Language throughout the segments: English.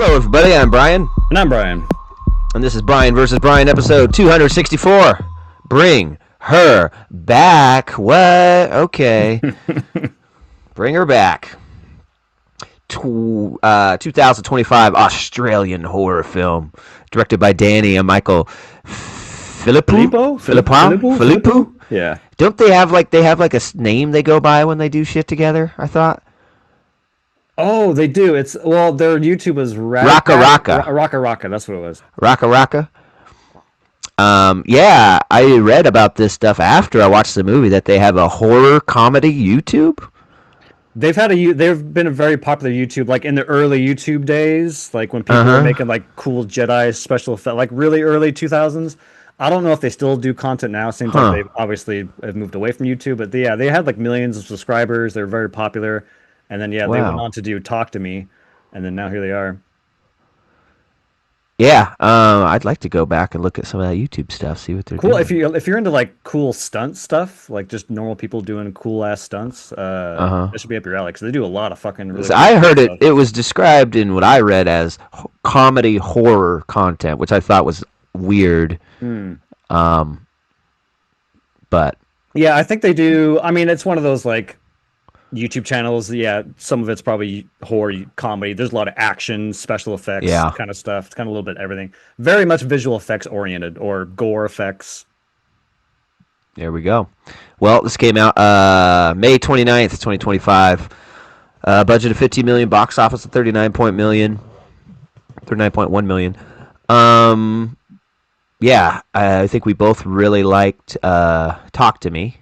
Hello, everybody. I'm Brian. And I'm Brian. And this is Brian versus Brian, episode 264. Bring her back. What? Okay. Bring her back. 2025 Australian horror film, directed by Danny and Michael Philippou. Yeah. Don't they have like a name they go by when they do shit together? I thought. Oh, they do. Their YouTube was Raka. Raka. That's what it was. Raka. Yeah, I read about this stuff after I watched the movie that they have a horror comedy YouTube. They've been a very popular YouTube, like in the early YouTube days, like when people were making like cool Jedi special effects, like really early 2000s. I don't know if they still do content now. Seems like they obviously have moved away from YouTube, but they had like millions of subscribers. They're very popular. And then, they went on to do Talk to Me, and then now here they are. Yeah, I'd like to go back and look at some of that YouTube stuff, see what they're doing. Cool, if you're into like cool stunt stuff, like just normal people doing cool ass stunts, that should be up your alley because they do a lot of fucking. Really I heard stuff. It was described in what I read as comedy horror content, which I thought was weird. But yeah, I think they do. I mean, it's one of those like YouTube channels. Yeah, some of it's probably horror comedy. There's a lot of action, special effects, kind of stuff. It's kind of a little bit of everything. Very much visual effects oriented or gore effects. There we go. Well, this came out May 29th, 2025. Budget of $15 million, box office of $39.1 million. Yeah, I think we both really liked Talk to Me.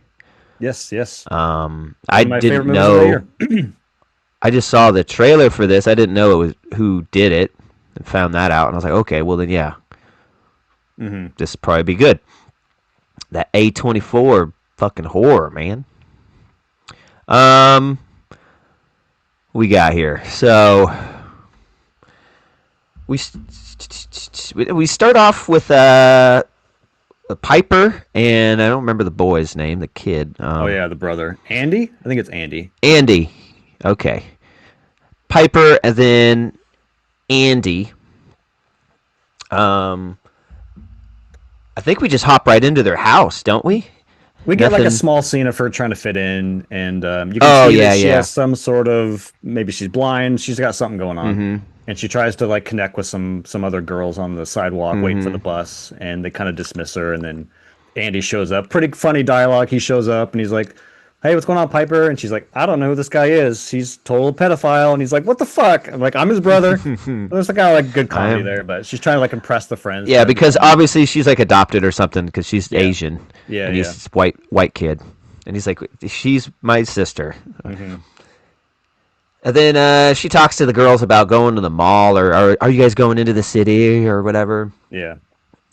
Yes. I didn't know. I just saw the trailer for this. I didn't know it was who did it, and found that out. And I was like, okay, well then, yeah, this will probably be good. That A24 fucking horror, man. We got here. So we start off with Piper, and I don't remember the boy's name, the kid. The brother. Andy? I think it's Andy. Andy. Okay. Piper, and then Andy. I think we just hop right into their house, don't we? We get like a small scene of her trying to fit in, and you can see that she has some sort of, maybe she's blind, she's got something going on. And she tries to like connect with some other girls on the sidewalk waiting for the bus, and they kind of dismiss her. And then Andy shows up. Pretty funny dialogue. He shows up and he's like, "Hey, what's going on, Piper?" And she's like, "I don't know who this guy is. He's total pedophile." And he's like, "What the fuck?" I'm like, "I'm his brother." There's like kind of like good comedy there, but she's trying to like impress the friends. Yeah, because obviously she's like adopted or something because she's Asian. Yeah, and he's this white kid, and he's like, "She's my sister." And then she talks to the girls about going to the mall, or are you guys going into the city or whatever? Yeah.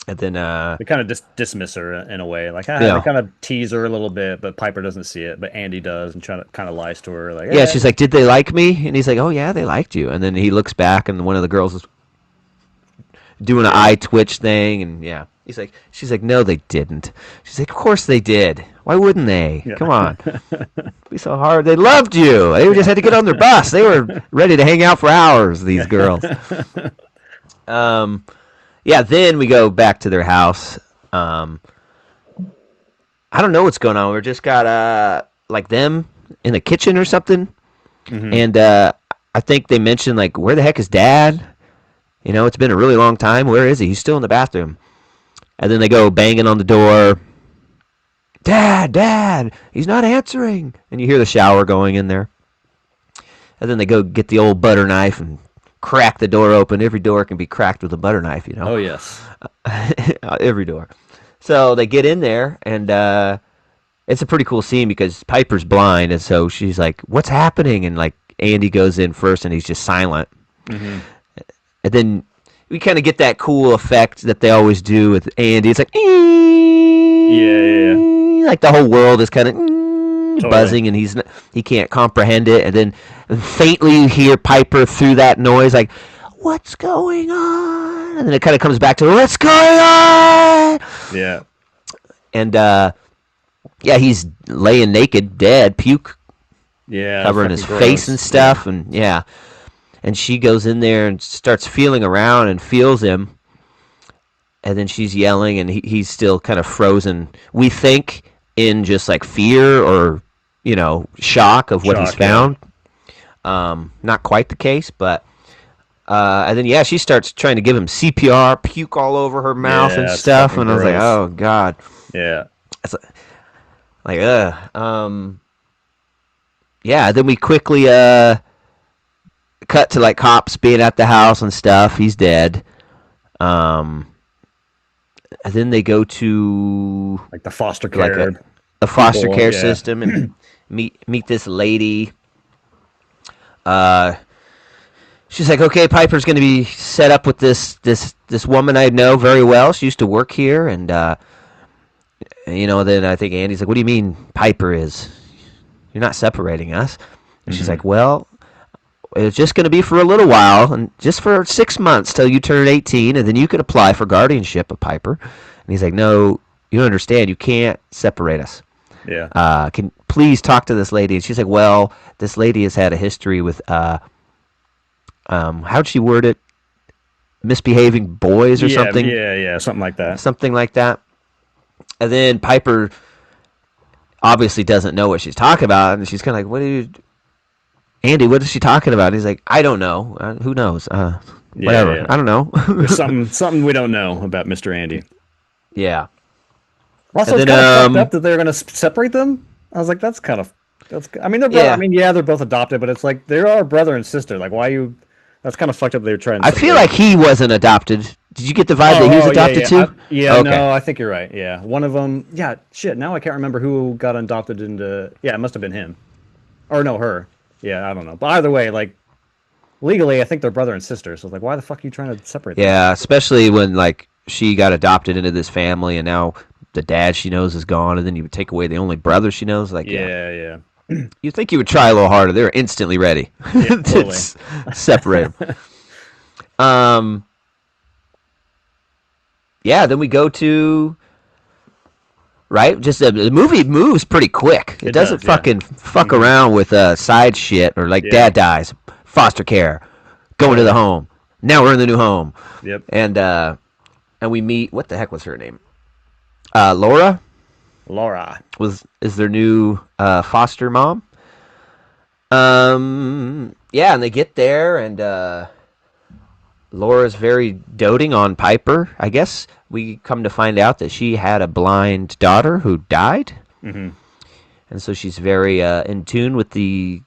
And then they kind of dismiss her in a way, like they kind of tease her a little bit, but Piper doesn't see it, but Andy does, and try to kind of lies to her, like, yeah, she's like, "Did they like me?" And he's like, "Oh yeah, they liked you." And then he looks back, and one of the girls is doing an eye twitch thing, and she's like, "No, they didn't." She's like, "Of course they did. Why wouldn't they? Yeah. Come on, be so hard. They loved you. They just had to get on their bus. They were ready to hang out for hours. These girls." Yeah. Then we go back to their house. I don't know what's going on. We just got like them in the kitchen or something, and I think they mentioned like, "Where the heck is Dad? You know, it's been a really long time. Where is he? He's still in the bathroom." And then they go banging on the door. Dad, he's not answering. And you hear the shower going in there. And then they go get the old butter knife and crack the door open. Every door can be cracked with a butter knife, you know. Oh, yes. Every door. So they get in there, and it's a pretty cool scene because Piper's blind, and so she's like, "What's happening?" And like Andy goes in first, and he's just silent. And then we kind of get that cool effect that they always do with Andy. It's like, yeah. Like the whole world is kind of buzzing, and he can't comprehend it. And then faintly you hear Piper through that noise, like, "What's going on?" And then it kind of comes back to, "What's going on?" Yeah. And he's laying naked, dead, puke, covering his face and stuff, and and she goes in there and starts feeling around and feels him, and then she's yelling, and he's still kind of frozen. We think in just like fear or shock of what he's found. Not quite the case, but and then she starts trying to give him CPR, puke all over her mouth and stuff, and I was like, oh god, yeah, it's like Then we quickly cut to like cops being at the house and stuff. He's dead. And then they go to like the foster care, like a foster care system, and meet this lady. She's like, okay, Piper's going to be set up with this woman I know very well. She used to work here, and then I think Andy's like, what do you mean Piper is? You're not separating us. And she's like, well, it's just going to be for a little while, and just for 6 months till you turn 18, and then you could apply for guardianship of Piper. And he's like, no, you don't understand. You can't separate us. Yeah. Can please talk to this lady? And she's like, well, this lady has had a history with, how'd she word it? Misbehaving boys or something? Yeah, something like that. Something like that. And then Piper obviously doesn't know what she's talking about, and she's kind of like, Andy, what is she talking about? And he's like, I don't know. Who knows? Whatever. Yeah. I don't know. There's something we don't know about Mr. Andy. Yeah. Also, it's kind of fucked up that they're going to separate them. I was like, that's. I mean, they're they're both adopted, but it's like they are brother and sister. Like, why you? That's kind of fucked up. They're trying. I feel like he wasn't adopted. Did you get the vibe that he was adopted too? Okay. No, I think you're right. Yeah, one of them. Yeah, shit. Now I can't remember who got adopted into. Yeah, it must have been him, or no, her. Yeah, I don't know. But either way, like legally, I think they're brother and sister. So it's like, why the fuck are you trying to separate them? Yeah, especially when like she got adopted into this family, and now the dad she knows is gone, and then you would take away the only brother she knows. Like, yeah. You think you would try a little harder? They're instantly ready to separate them. Then we go to just the movie moves pretty quick. It doesn't fuck around with side shit or like dad dies, foster care, going to the home. Now we're in the new home. Yep. And we meet, what the heck was her name? Laura is their new foster mom. And they get there, and Laura's very doting on Piper. I guess we come to find out that she had a blind daughter who died. Mm-hmm. And so she's very in tune with the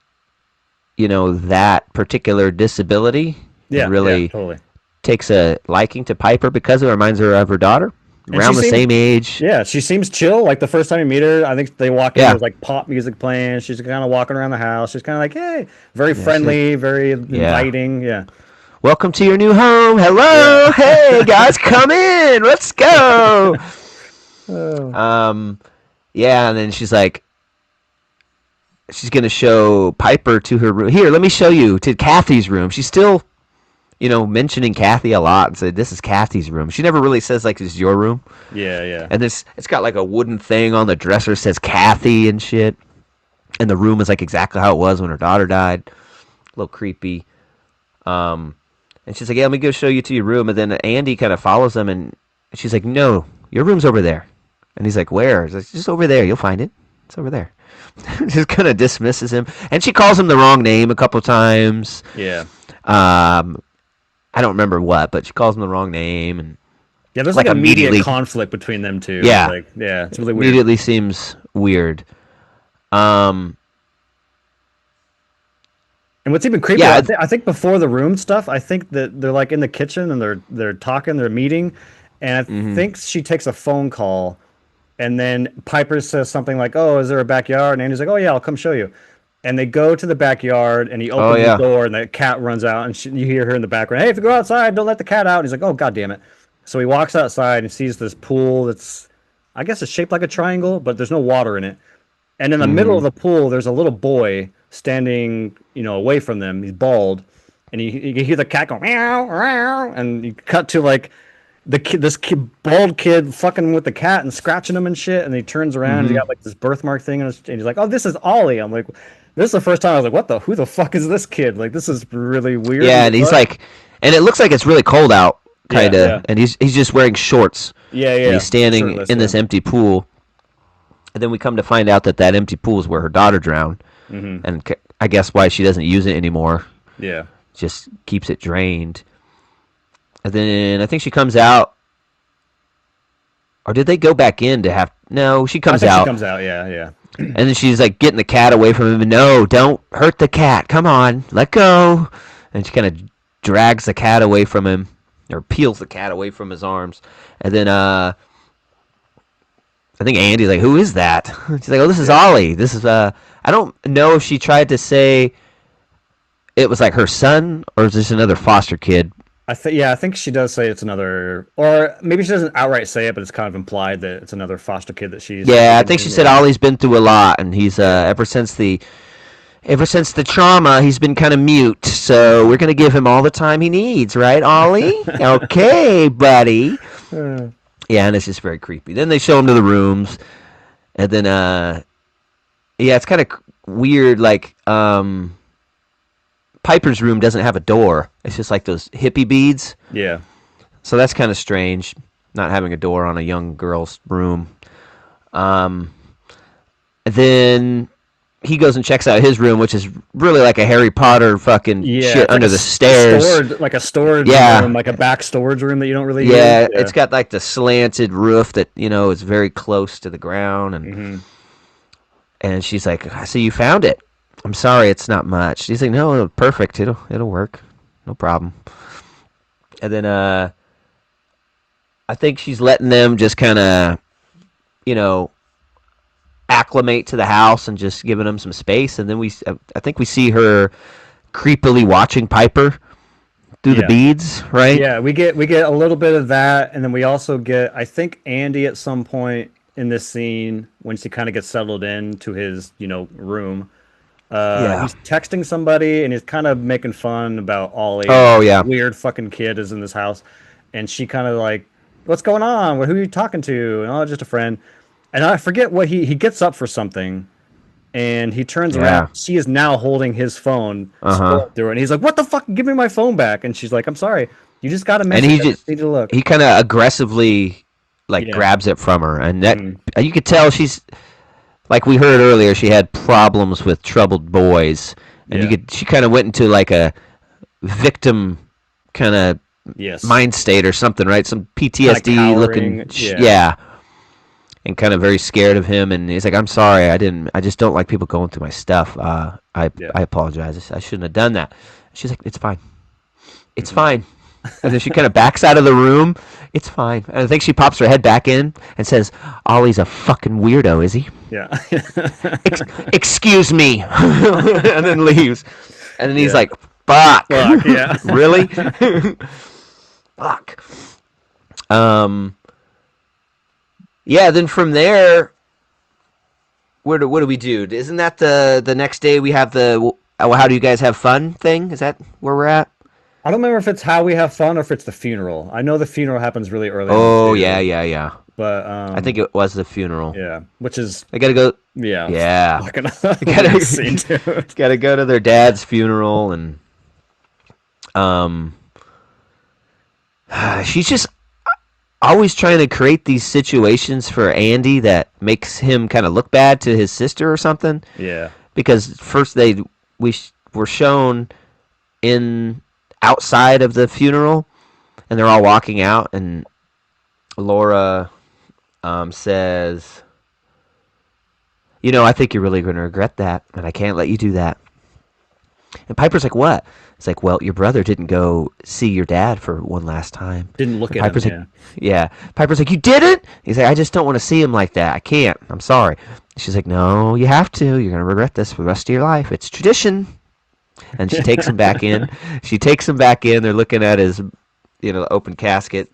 that particular disability. Yeah, really totally takes a liking to Piper because it reminds her of her daughter. Around the same age. Yeah, she seems chill. Like the first time you meet her, I think they walk in, there's like pop music playing. She's kind of walking around the house. She's kind of like, hey, very friendly, very inviting. Yeah. Welcome to your new home. Hello. Yeah. Hey, guys, come in. Let's go. And then she's like, she's going to show Piper to her room. Here, let me show you to Kathy's room. She's still mentioning Kathy a lot and said, this is Kathy's room. She never really says, like, this is your room. Yeah. And it's got, like, a wooden thing on the dresser that says Kathy and shit. And the room is, like, exactly how it was when her daughter died. A little creepy. And she's like, yeah, let me go show you to your room. And then Andy kind of follows them, and she's like, no, your room's over there. And he's like, where? He's like, just over there. You'll find it. It's over there. Just kind of dismisses him. And she calls him the wrong name a couple times. Yeah. I don't remember what, but she calls him the wrong name, and there's like immediate conflict between them two. Yeah, it's really weird. Immediately seems weird. And what's even creepier, I think before the room stuff, I think that they're like in the kitchen and they're talking, they're meeting, and I think she takes a phone call, and then Piper says something like, "Oh, is there a backyard?" And Andy's like, "Oh yeah, I'll come show you." And they go to the backyard, and he opens the door, and the cat runs out, and you hear her in the background, "Hey, if you go outside, don't let the cat out." And he's like, "Oh, God damn it." So he walks outside and sees this pool that's, I guess it's shaped like a triangle, but there's no water in it. And in the middle of the pool, there's a little boy standing, away from them. He's bald. And you can hear the cat go, meow, meow, and you cut to, like, this bald kid fucking with the cat and scratching him and shit, and he turns around and he got, like, this birthmark thing, and he's like, "Oh, this is Ollie." I'm like, This is the first time I was like, what the? Who the fuck is this kid? Like, this is really weird. Yeah, and he's like, and it looks like it's really cold out, kind of, Yeah. and he's just wearing shorts. And he's standing Shirtless, in this empty pool. And then we come to find out that empty pool is where her daughter drowned, and I guess why she doesn't use it anymore. Yeah. Just keeps it drained. And then I think she comes out. Or did they go back in to have... No, she comes out. She comes out, yeah. And then she's like getting the cat away from him. No, don't hurt the cat. Come on, let go. And she kind of drags the cat away from him, or peels the cat away from his arms. And then I think Andy's like, who is that? She's like, oh, this is Ollie. This is... I don't know if she tried to say it was like her son, or is this another foster kid? I think she does say it's another, or maybe she doesn't outright say it, but it's kind of implied that it's another foster kid that she's. Yeah, I think she said Ollie's been through a lot, and he's ever since the trauma, he's been kind of mute. So we're gonna give him all the time he needs, right, Ollie? Okay, buddy. Yeah, and it's just very creepy. Then they show him to the rooms, and then yeah, it's kind of weird. Like Piper's room doesn't have a door. It's just like those hippie beads. Yeah. So that's kind of strange, not having a door on a young girl's room. Then he goes and checks out his room, which is really like a Harry Potter fucking shit under the stairs. Like a storage room, like a back storage room that you don't really use. Yeah, it's got like the slanted roof that, is very close to the ground. And she's like, I see you found it. I'm sorry, it's not much. He's like, no, perfect. It'll work. No problem. And then I think she's letting them just kind of, acclimate to the house and just giving them some space. And then I think we see her creepily watching Piper through the beads, right? Yeah, we get a little bit of that, and then we also get, I think, Andy at some point in this scene when she kind of gets settled into his, room. He's texting somebody and he's kind of making fun about Ollie. Oh, yeah. Weird fucking kid is in this house. And she kind of like, what's going on? Who are you talking to? And just a friend. And I forget what he gets up for something and he turns around. She is now holding his phone through it. And he's like, what the fuck? Give me my phone back. And she's like, I'm sorry. You just got a message. And I just need to look. He kind of aggressively grabs it from her. And that you could tell she's... Like we heard earlier, she had problems with troubled boys, and she kind of went into like a victim kind of mind state or something, right? Some PTSD looking, and kind of very scared of him. And he's like, "I'm sorry, I just don't like people going through my stuff. I apologize. I shouldn't have done that." She's like, "It's fine, it's fine." And then she kind of backs out of the room. It's fine. And I think she pops her head back in and says, Ollie's a fucking weirdo, is he? Yeah. Excuse me. And then leaves. And then he's like, fuck. Yeah. Really? Fuck. Yeah, then from there, what do we do? Isn't that the next day we have the how do you guys have fun thing? Is that where we're at? I don't remember if it's how we have fun or if it's the funeral. I know the funeral happens really early. Oh, yeah. But I think it was the funeral. Yeah, which is... I gotta go... Yeah. Gotta go to their dad's funeral, and... she's just always trying to create these situations for Andy that makes him kind of look bad to his sister or something. Yeah. Because first we were shown in... outside of the funeral, and they're all walking out, and Laura says, I think you're really going to regret that, and I can't let you do that. And Piper's like, what? It's like, well, your brother didn't go see your dad for one last time. Didn't look at Piper's him, like, yeah. Piper's like, you didn't? He's like, I just don't want to see him like that. I can't. I'm sorry. She's like, no, you have to. You're going to regret this for the rest of your life. It's tradition. And she takes him back in. They're looking at his, open casket.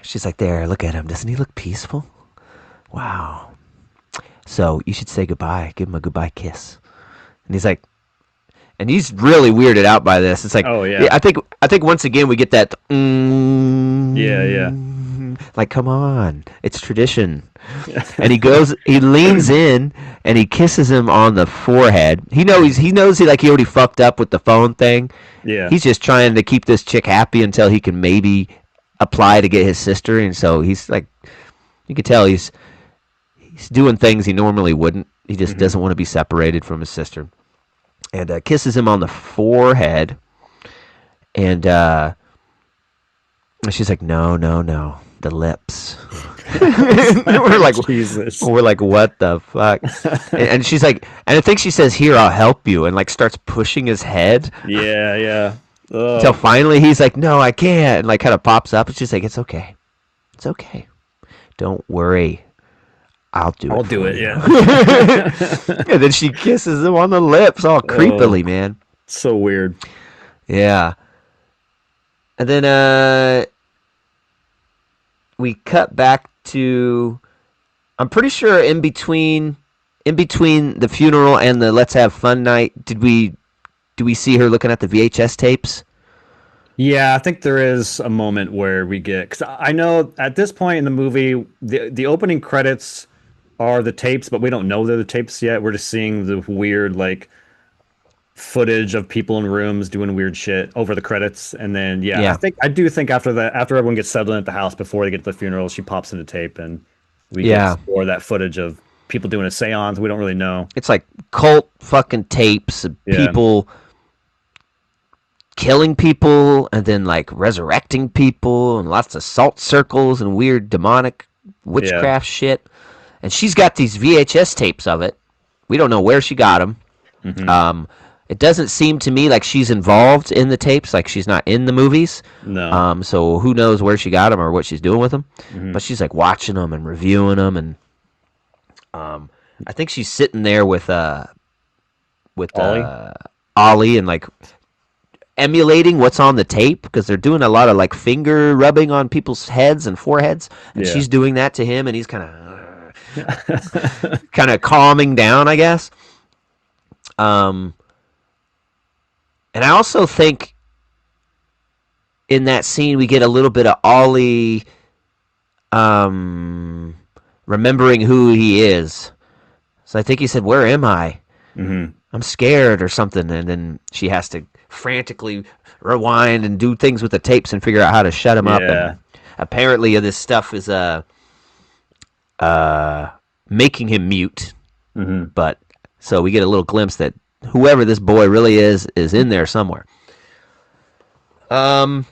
She's like, there, look at him. Doesn't he look peaceful? Wow. So you should say goodbye. Give him a goodbye kiss. And he's like, and he's really weirded out by this. It's like, oh yeah. I think once again we get that. Yeah. Like, come on, it's tradition. And he leans in and he kisses him on the forehead. He like he already fucked up with the phone thing. Yeah. He's just trying to keep this chick happy until he can maybe apply to get his sister. And so he's like, you can tell he's doing things he normally wouldn't. He just doesn't want to be separated from his sister. And kisses him on the forehead. And she's like, no, the lips. we're like, Jesus. we're like, what the fuck? And she's like, and I think she says, here, I'll help you, and like starts pushing his head. Yeah. Ugh. Until finally he's like, no, I can't, and like kind of pops up, and she's like, it's okay, don't worry. I'll do it. Yeah. And then she kisses him on the lips, all creepily, man. So weird. Yeah. And then we cut back to, I'm pretty sure in between the funeral and the let's have fun night, do we see her looking at the VHS tapes? Yeah, I think there is a moment where we get, because I know at this point in the movie, the opening credits are the tapes, but we don't know they're the tapes yet. We're just seeing the weird like footage of people in rooms doing weird shit over the credits, and then I do think after that, after everyone gets settled in at the house before they get to the funeral, she pops into tape and we get more of that footage of people doing a seance. We don't really know. It's like cult fucking tapes of people killing people and then like resurrecting people and lots of salt circles and weird demonic witchcraft shit. And she's got these VHS tapes of it. We don't know where she got them. It doesn't seem to me like she's involved in the tapes, like she's not in the movies. No. So who knows where she got them or what she's doing with them. But she's like watching them and reviewing them, and I think she's sitting there with Ollie and like emulating what's on the tape, because they're doing a lot of like finger rubbing on people's heads and foreheads, and she's doing that to him, and he's kind of calming down, I guess. And I also think in that scene we get a little bit of Ollie remembering who he is. So I think he said, "Where am I? I'm scared," or something. And then she has to frantically rewind and do things with the tapes and figure out how to shut him up. And apparently this stuff is making him mute. But so we get a little glimpse that whoever this boy really is in there somewhere. Then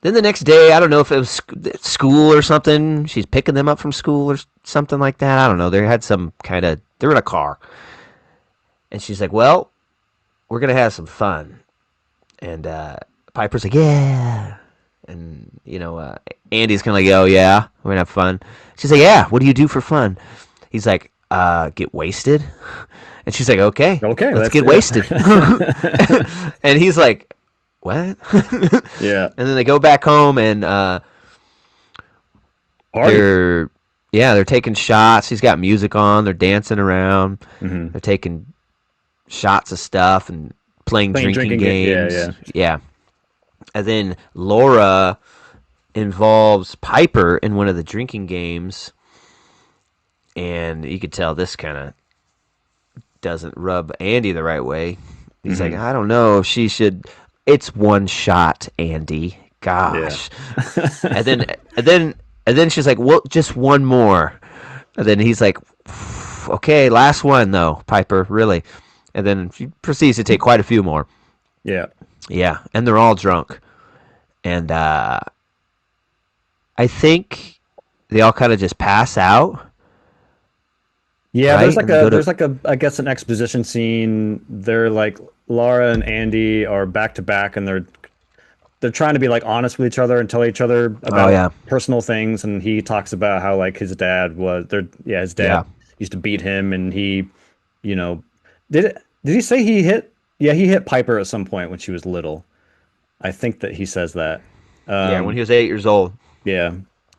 the next day, I don't know if it was school or something. She's picking them up from school or something like that. I don't know. They're in a car. And she's like, well, we're going to have some fun. And Piper's like, yeah. And, Andy's kind of like, oh, yeah, we're going to have fun. She's like, yeah, what do you do for fun? He's like, get wasted. And she's like, okay, let's get wasted. And he's like, what? Yeah. And then they go back home and they're taking shots. He's got music on. They're dancing around. They're taking shots of stuff and playing drinking games. Yeah. And then Laura involves Piper in one of the drinking games, and you could tell this kind of doesn't rub Andy the right way. He's like, I don't know if she should. It's one shot, Andy. Gosh. Yeah. and then she's like, well, just one more. And then he's like, okay, last one though, Piper, really. And then she proceeds to take quite a few more. Yeah. Yeah, and they're all drunk. And I think they all kind of just pass out. Yeah, right? there's like a I guess an exposition scene. They're like Laura and Andy are back to back, and they're trying to be like honest with each other and tell each other about personal things. And he talks about how like his dad used to beat him, and he, did he say he hit Piper at some point when she was little? I think that he says that. When he was 8 years old. Yeah.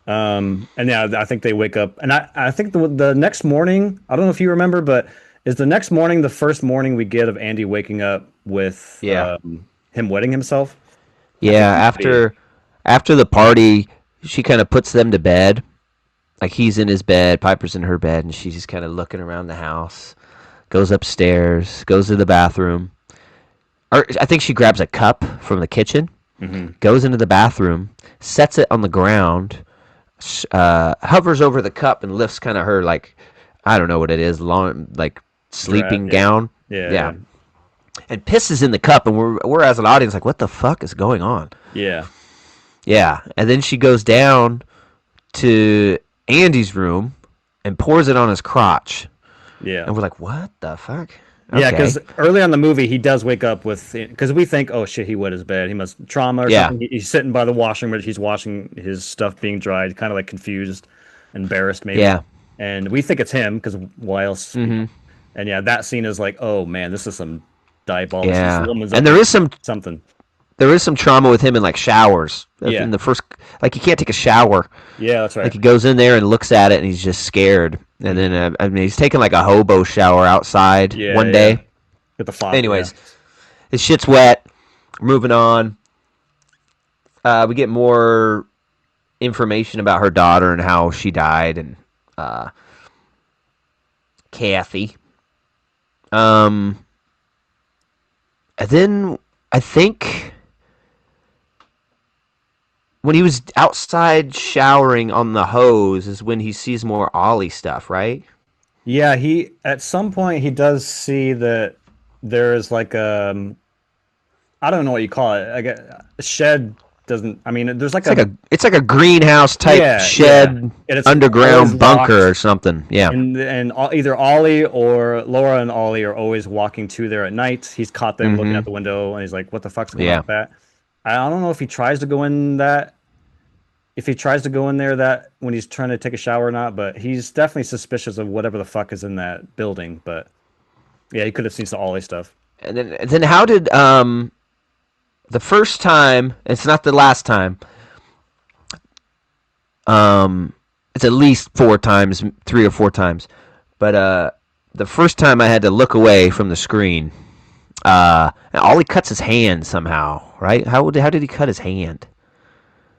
I think they wake up, and I think the next morning, I don't know if you remember, but is the next morning the first morning we get of Andy waking up with him wetting himself? Yeah, after the party, she kind of puts them to bed. Like he's in his bed, Piper's in her bed, and she's just kind of looking around the house. Goes upstairs, goes to the bathroom. Or I think she grabs a cup from the kitchen, goes into the bathroom, sets it on the ground, hovers over the cup and lifts kind of her, like, I don't know what it is, long, like sleeping gown. Yeah. And pisses in the cup, and we're as an audience like, what the fuck is going on? Yeah. Yeah. And then she goes down to Andy's room and pours it on his crotch. Yeah. And we're like, what the fuck? Okay. Yeah, because early on in the movie, he does wake up with, because we think, oh shit, he wet his bed. He must trauma or something. He's sitting by the washing machine. He's watching his stuff being dried, kind of like confused, embarrassed maybe. Yeah. And we think it's him, because why else? And yeah, that scene is like, oh man, this is some diabolical. Yeah. And there is something. There is some trauma with him in like showers. Yeah. In the first, like he can't take a shower. Yeah, that's right. Like he goes in there and looks at it and he's just scared. And then I mean he's taking like a hobo shower outside one day. With the fog. Anyways, his shit's wet. Moving on. We get more information about her daughter and how she died and Kathy. And then I think when he was outside showering on the hose is when he sees more Ollie stuff, right? Yeah, he at some point he does see that there is like I don't know what you call it. Like a shed doesn't. I mean, there's like it's like a greenhouse type shed, It's underground bunker or something. Yeah, and either Ollie or Laura and Ollie are always walking to there at night. He's caught them looking at the window, and he's like, "What the fuck's going on with that?" I don't know if he tries to go in that. If he tries to go in there that when he's trying to take a shower or not, but he's definitely suspicious of whatever the fuck is in that building. But yeah, he could have seen some Ollie stuff. And then how did the first time? It's not the last time. It's at least 3 or 4 times. But the first time I had to look away from the screen. And Ollie cuts his hand somehow, right? How did he cut his hand?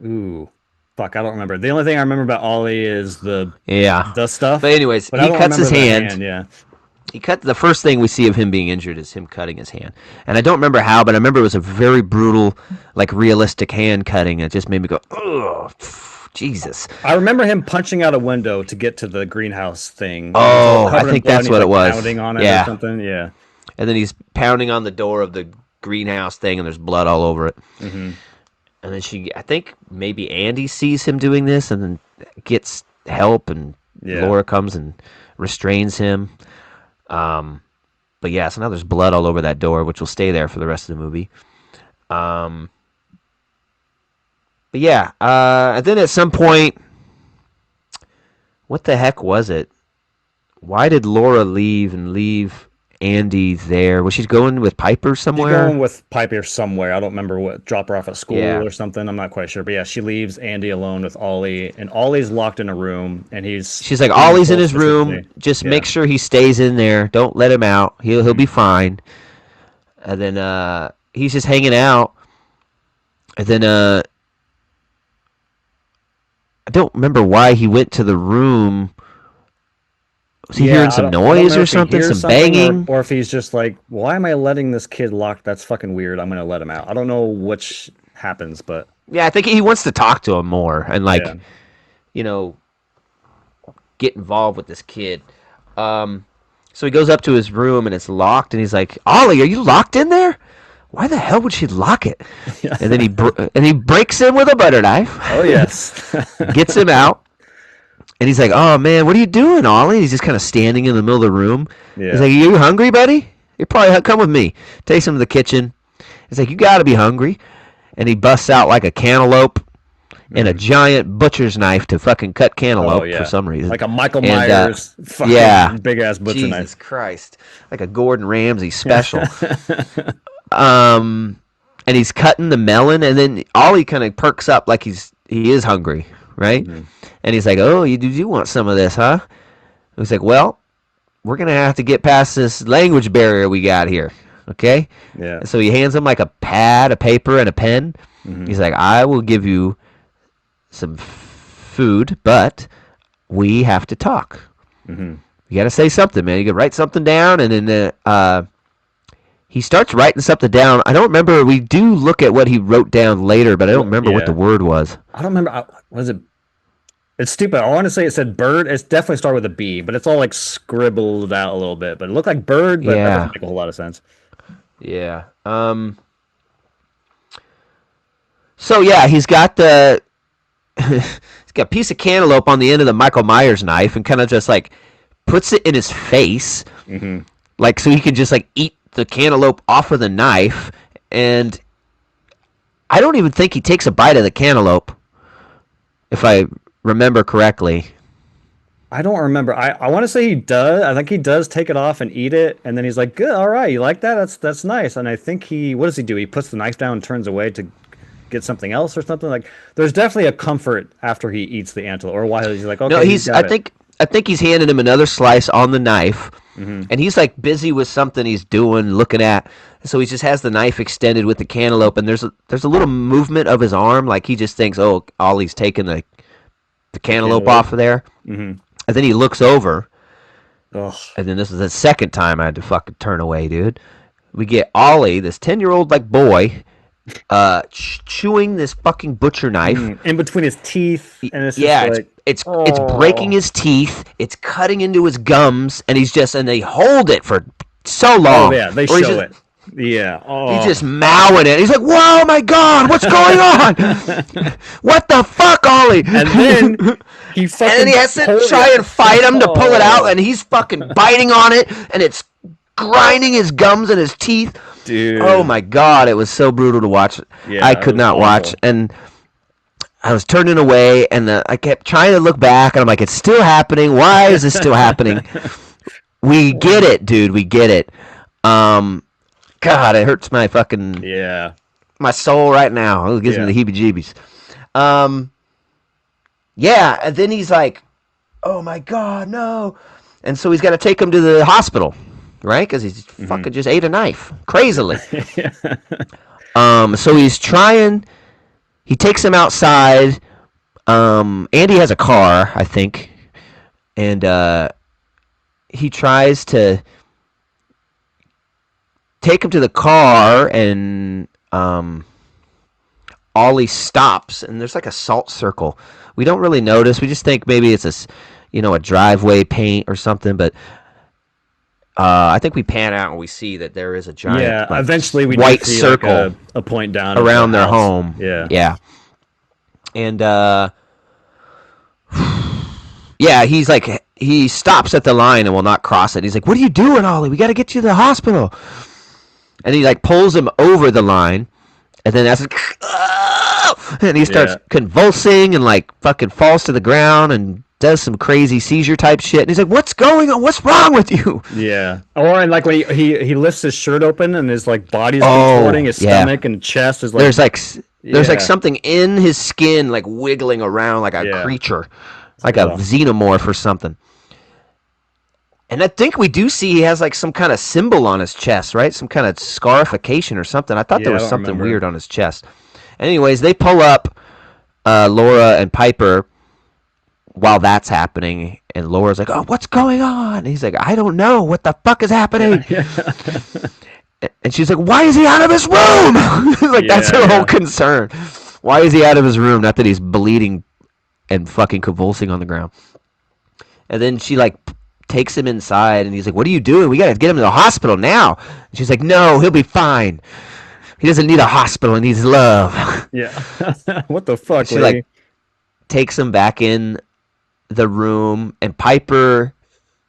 Ooh. Fuck, I don't remember. The only thing I remember about Ollie is the stuff. But anyways, he cuts his hand. Yeah. The first thing we see of him being injured is him cutting his hand. And I don't remember how, but I remember it was a very brutal, like realistic hand cutting. It just made me go, ugh, Jesus. I remember him punching out a window to get to the greenhouse thing. Oh, I think that's what it was. Pounding on it or something, yeah. And then he's pounding on the door of the greenhouse thing, and there's blood all over it. Mm-hmm. And then I think maybe Andy sees him doing this and then gets help, and Laura comes and restrains him. But yeah, so now there's blood all over that door, which will stay there for the rest of the movie. But yeah, and then at some point, what the heck was it? Why did Laura leave Andy there? Was she going with Piper somewhere? She's going with Piper somewhere. I don't remember what. Drop her off at school or something. I'm not quite sure. But yeah, she leaves Andy alone with Ollie, and Ollie's locked in a room, and she's like, Ollie's in his room. Just make sure he stays in there. Don't let him out. He'll be fine. And then he's just hanging out. And then I don't remember why he went to the room. Was he hearing some noise or something? Some banging? Or if he's just like, why am I letting this kid locked? That's fucking weird. I'm going to let him out. I don't know which happens, but... Yeah, I think he wants to talk to him more and, get involved with this kid. So he goes up to his room and it's locked, and he's like, Ollie, are you locked in there? Why the hell would she lock it? And then he breaks him with a butter knife. Oh, yes. Gets him out. And he's like, oh, man, what are you doing, Ollie? He's just kind of standing in the middle of the room. Yeah. He's like, are you hungry, buddy? You probably come with me. Takes him to the kitchen. He's like, you got to be hungry. And he busts out like a cantaloupe and a giant butcher's knife to fucking cut cantaloupe for some reason. Like a Michael Myers fucking big-ass butcher knife. Jesus Christ. Like a Gordon Ramsay special. And he's cutting the melon, and then Ollie kind of perks up like he is hungry, right? Mm-hmm. And he's like, oh, you do want some of this, huh? He's like, well, we're going to have to get past this language barrier we got here, okay? Yeah. So he hands him like a pad, a paper, and a pen. Mm-hmm. He's like, I will give you some food, but we have to talk. Mm-hmm. You got to say something, man. You got to write something down, and then he starts writing something down. I don't remember. We do look at what he wrote down later, but I don't remember what the word was. I don't remember. Was it? It's stupid. I want to say it said bird. It's definitely started with a B, but it's all like scribbled out a little bit. But it looked like bird, but that doesn't make a whole lot of sense. Yeah. So yeah, he's got a piece of cantaloupe on the end of the Michael Myers knife, and kind of just like puts it in his face, like so he can just like eat the cantaloupe off of the knife. And I don't even think he takes a bite of the cantaloupe, if I remember correctly. I don't remember. I want to say he does. I think he does take it off and eat it, and then he's like, "Good, all right, you like that? That's nice." And I think what does he do? He puts the knife down and turns away to get something else or something. Like, there's definitely a comfort after he eats the antelope, or while he's like, "Okay." No, I think he's handing him another slice on the knife, and he's like busy with something he's doing, looking at. So he just has the knife extended with the cantaloupe, and there's a little movement of his arm, like he just thinks, "Oh, Ollie's taking the cantaloupe off of there." And then he looks over, and then this is the second time I had to fucking turn away, dude. We get Ollie, this 10-year-old like boy, chewing this fucking butcher knife in between his teeth, and it's breaking his teeth, it's cutting into his gums, and they hold it for so long. Oh yeah, they show it. Yeah. Oh. He's just mowing it. He's like, "Whoa, my God, what's going on? What the fuck, Ollie?" And then he has to try and fight him to pull it out, and he's fucking biting on it, and it's grinding his gums and his teeth. Dude. Oh my God, it was so brutal to watch. Yeah, I could not watch, and I was turning away, and I kept trying to look back, and I'm like, "It's still happening. Why is this still happening?" We get it, dude. We get it. God, it hurts my fucking my soul right now. It gives me the heebie-jeebies. Yeah, and then he's like, "Oh my God, no!" And so he's got to take him to the hospital, right? Because he's fucking just ate a knife crazily. So he's trying. He takes him outside. Andy has a car, I think, and he tries to take him to the car, and Ollie stops, and there's like a salt circle. We don't really notice. We just think maybe it's a driveway paint or something, but I think we pan out and we see that there is a giant eventually we white see circle like a point down around their home. Yeah. And he's like, he stops at the line and will not cross it. He's like, "What are you doing, Ollie? We got to get you to the hospital." And he like pulls him over the line, and then that's and he starts convulsing and like fucking falls to the ground and does some crazy seizure type shit. And he's like, "What's going on? What's wrong with you?" Yeah. Or and like when he lifts his shirt open and his like body's contorting, his stomach and chest is like there's like something in his skin like wiggling around like a creature, like a xenomorph or something. And I think we do see he has like some kind of symbol on his chest, right? Some kind of scarification or something. I thought there was something weird on his chest. Anyways, they pull up Laura and Piper while that's happening, and Laura's like, "Oh, what's going on?" And he's like, "I don't know. What the fuck is happening?" And she's like, "Why is he out of his room?" Like that's her whole concern. Why is he out of his room? Not that he's bleeding and fucking convulsing on the ground. And then she like takes him inside, and he's like, "What are you doing? We gotta get him to the hospital now." And she's like, "No, he'll be fine. He doesn't need a hospital. He needs love." Yeah. What the fuck? She like takes him back in the room, and Piper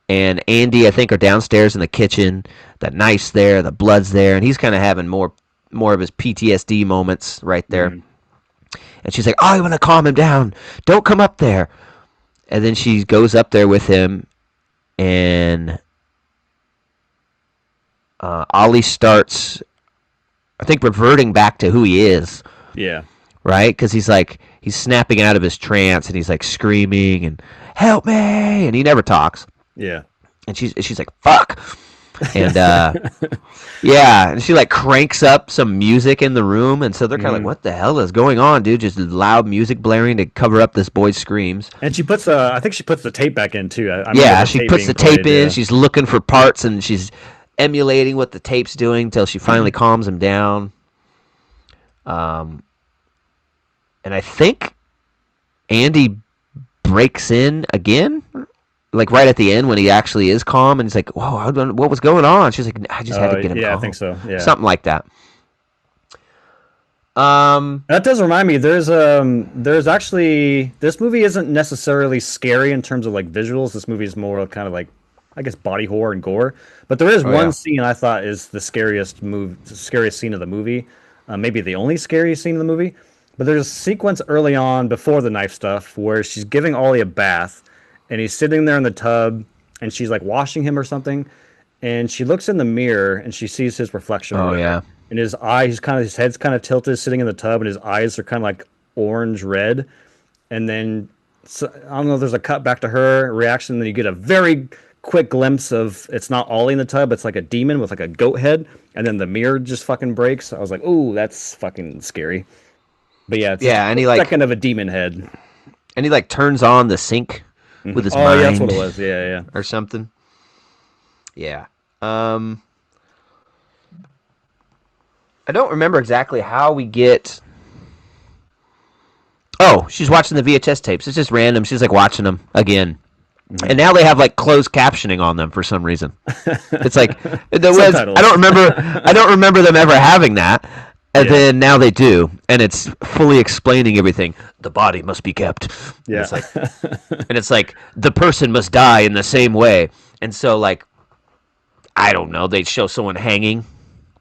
and Andy, I think, are downstairs in the kitchen. The knife's there, the blood's there, and he's kind of having more of his PTSD moments right there. And she's like, "Oh, you want to calm him down? Don't come up there." And then she goes up there with him, and Ollie starts, I think, reverting back to who he is. Yeah. Right? Because he's snapping out of his trance, and he's like screaming and "Help me!" And he never talks. Yeah. And she's like, "Fuck!" And yeah, and she like cranks up some music in the room, and so they're kind of like, "What the hell is going on, dude?" Just loud music blaring to cover up this boy's screams. And she puts I think she puts the tape back in too. I remember Yeah, the she tape puts being the tape played, in. yeah. She's looking for parts, and she's emulating what the tape's doing until she finally calms him down. And I think Andy breaks in again, like right at the end when he actually is calm, and he's like, "Whoa, what was going on?" She's like, "I just had to get him Yeah, calm." I think so. Yeah, Something like that. that does remind me. There's actually this movie isn't necessarily scary in terms of like visuals. This movie is more kind of like, I guess, body horror and gore. But there is Oh one yeah. scene I thought is the scariest scene of the movie, maybe the only scary scene in the movie. But there's a sequence early on before the knife stuff where she's giving Ollie a bath, and he's sitting there in the tub, and she's like washing him or something, and she looks in the mirror and she sees his reflection or Oh whatever. yeah. And his head's kind of tilted, sitting in the tub, and his eyes are kind of like orange red. And then I don't know. There's a cut back to her reaction, and then you get a very quick glimpse of it's not Ollie in the tub. It's like a demon with like a goat head, and then the mirror just fucking breaks. I was like, "Ooh, that's fucking scary." But yeah, it's just Yeah, and a he like second of a demon head. turns on the sink with his Oh, mind. yeah, that's what it was. Yeah, yeah. Or something. Yeah. I don't remember exactly how we get. Oh, she's watching the VHS tapes. It's just random. She's like watching them again. And now they have like closed captioning on them for some reason. It's like there was. Subtitles. I don't remember them ever having that. And then now they do, and it's fully explaining everything. The body must be kept. Yeah. And it's like the person must die in the same way. And so like, I don't know. They show someone hanging.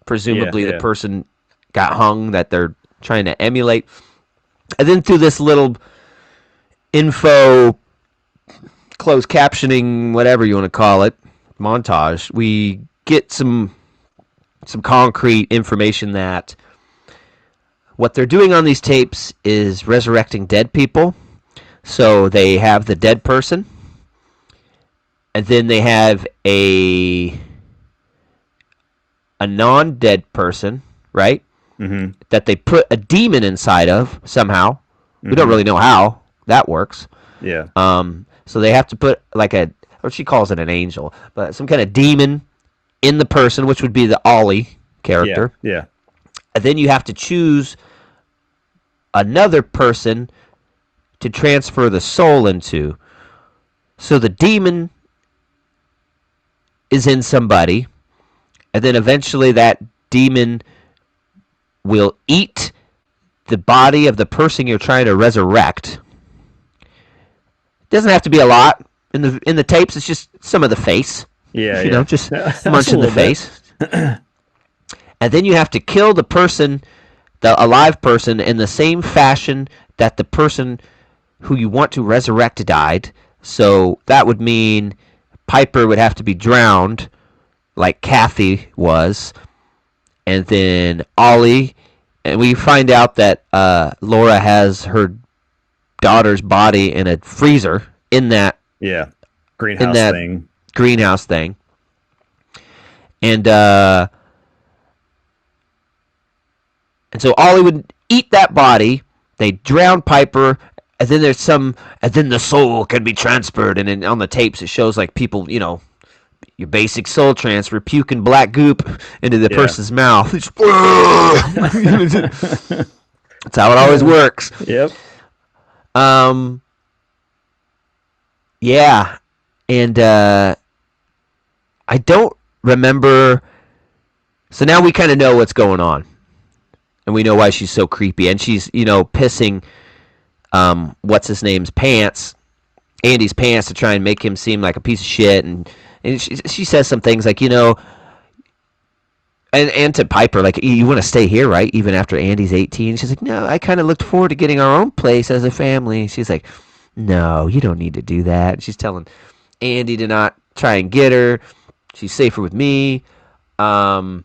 Presumably the person got hung that they're trying to emulate. And then through this little info, closed captioning, whatever you want to call it, montage, we get some concrete information that what they're doing on these tapes is resurrecting dead people. So they have the dead person, and then they have a non-dead person, right? Mm-hmm. That they put a demon inside of somehow. We don't really know how that works. Yeah. So they have to put like or she calls it an angel, but some kind of demon in the person, which would be the Ollie character. Yeah. And then you have to choose another person to transfer the soul into. So the demon is in somebody, and then eventually that demon will eat the body of the person you're trying to resurrect. It doesn't have to be a lot. In the tapes, it's just some of the face. Yeah. You know, just munching the face. And then you have to kill the person, the alive person, in the same fashion that the person who you want to resurrect died. So that would mean Piper would have to be drowned, like Kathy was. And then Ollie, and we find out that Laura has her daughter's body in a freezer in that greenhouse thing. And so Ollie would eat that body. They drown Piper, and then and then the soul can be transferred. And then on the tapes, it shows like people, you know, your basic soul transfer, puking black goop into the person's mouth. That's how it always works. Yep. Yeah, and I don't remember. So now we kind of know what's going on, and we know why she's so creepy, and she's, you know, pissing what's his name's pants, Andy's pants, to try and make him seem like a piece of shit, and she says some things like, you know, and to Piper, like, you want to stay here, right, even after Andy's 18? She's like, no, I kind of looked forward to getting our own place as a family. She's like, no, you don't need to do that. She's telling Andy to not try and get her. She's safer with me. Does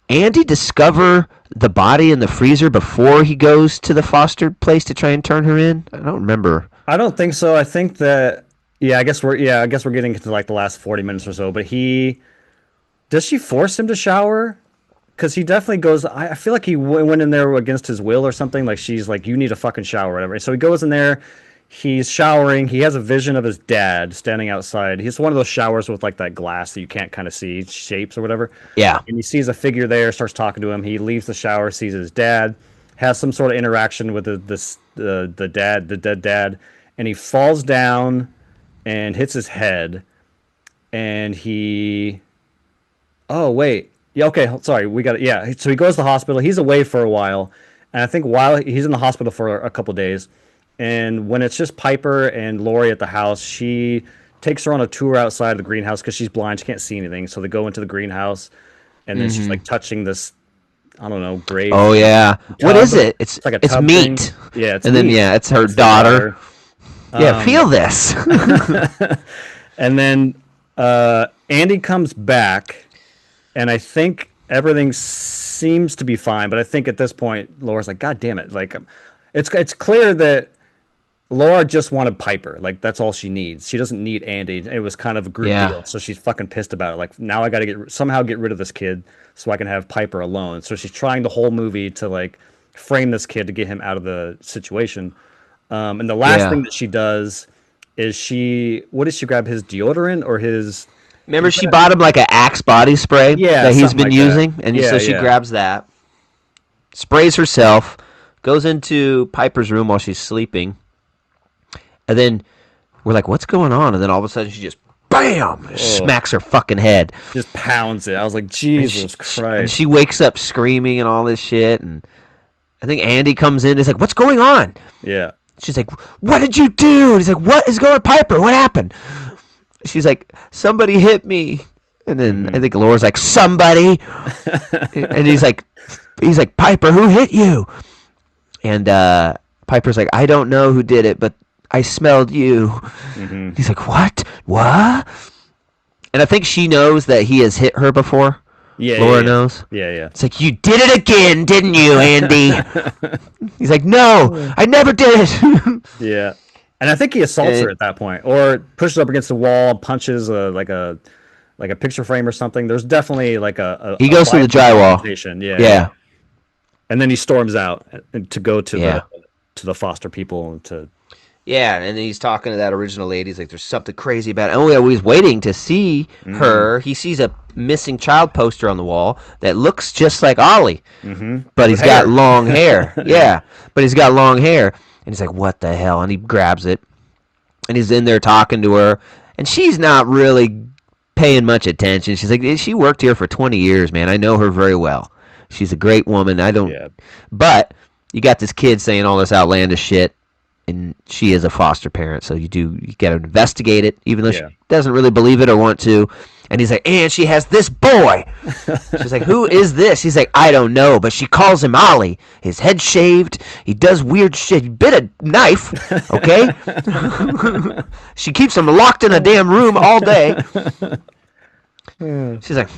Andy discover the body in the freezer before he goes to the foster place to try and turn her in? I don't remember. I don't think so. I think that I guess we're getting into like the last 40 minutes or so. But does she force him to shower? Because he definitely goes. I feel like he went in there against his will or something. Like she's like, you need a fucking shower, or whatever. So he goes in there. He's showering. He has a vision of his dad standing outside. He's one of those showers with like that glass that you can't kind of see shapes or whatever. Yeah. And he sees a figure there, starts talking to him. He leaves the shower, sees his dad, has some sort of interaction with the dead dad, and he falls down and hits his head. And he, oh wait, yeah, okay, sorry, we got it. Yeah, so he goes to the hospital. He's away for a while, and I think while he's in the hospital for a couple days, and when it's just Piper and Lori at the house, she takes her on a tour outside of the greenhouse because she's blind, she can't see anything. So they go into the greenhouse, and then she's like touching this, I don't know, grave. Oh yeah, what is it? It's like a it's tub meat. Thing. Yeah, it's and meat. then it's her daughter. Yeah, feel this. And then Andy comes back, and I think everything seems to be fine. But I think at this point, Laura's like, "God damn it!" Like, it's clear that Laura just wanted Piper. Like, that's all she needs. She doesn't need Andy. It was kind of a group deal, so she's fucking pissed about it. Like, now I got to somehow get rid of this kid so I can have Piper alone. So she's trying the whole movie to like frame this kid to get him out of the situation. And the last thing that she does is what does she grab? His deodorant or his? Remember, she bought him like an Axe body spray that he's been using, and so she grabs that, sprays herself, goes into Piper's room while she's sleeping, and then we're like, "What's going on?" And then all of a sudden, she just bam, smacks her fucking head, just pounds it. I was like, Jesus Christ! And she wakes up screaming and all this shit, and I think Andy comes in. He's like, "What's going on?" Yeah. She's like, "What did you do?" And he's like, "What is going on, Piper? What happened?" She's like, "Somebody hit me." And then I think Laura's like, "Somebody." And he's like, "Piper, who hit you?" And Piper's like, "I don't know who did it, but I smelled you." He's like, "What? What?" And I think she knows that he has hit her before. Yeah, Laura knows. Yeah. It's like, "You did it again, didn't you, Andy?" He's like, "No, I never did it." Yeah. And I think he assaults her at that point, or pushes her up against the wall, punches like a picture frame or something. There's definitely like he goes through the drywall. Yeah. And then he storms out to go to the foster people to. Yeah, and then he's talking to that original lady. He's like, "There's something crazy about it." Oh, he's waiting to see her. He sees a missing child poster on the wall that looks just like Ollie, but he's got long hair. Yeah, but he's got long hair. And he's like, "What the hell?" And he grabs it. And he's in there talking to her. And she's not really paying much attention. She's like, "She worked here for 20 years, man. I know her very well. She's a great woman. I don't..." Yeah. But you got this kid saying all this outlandish shit. And she is a foster parent. So you got to investigate it, even though she doesn't really believe it or want to. And he's like, "And she has this boy." She's like, "Who is this?" He's like, "I don't know, but she calls him Ollie. His head shaved. He does weird shit. He bit a knife, okay?" She keeps him locked in a damn room all day. She's like,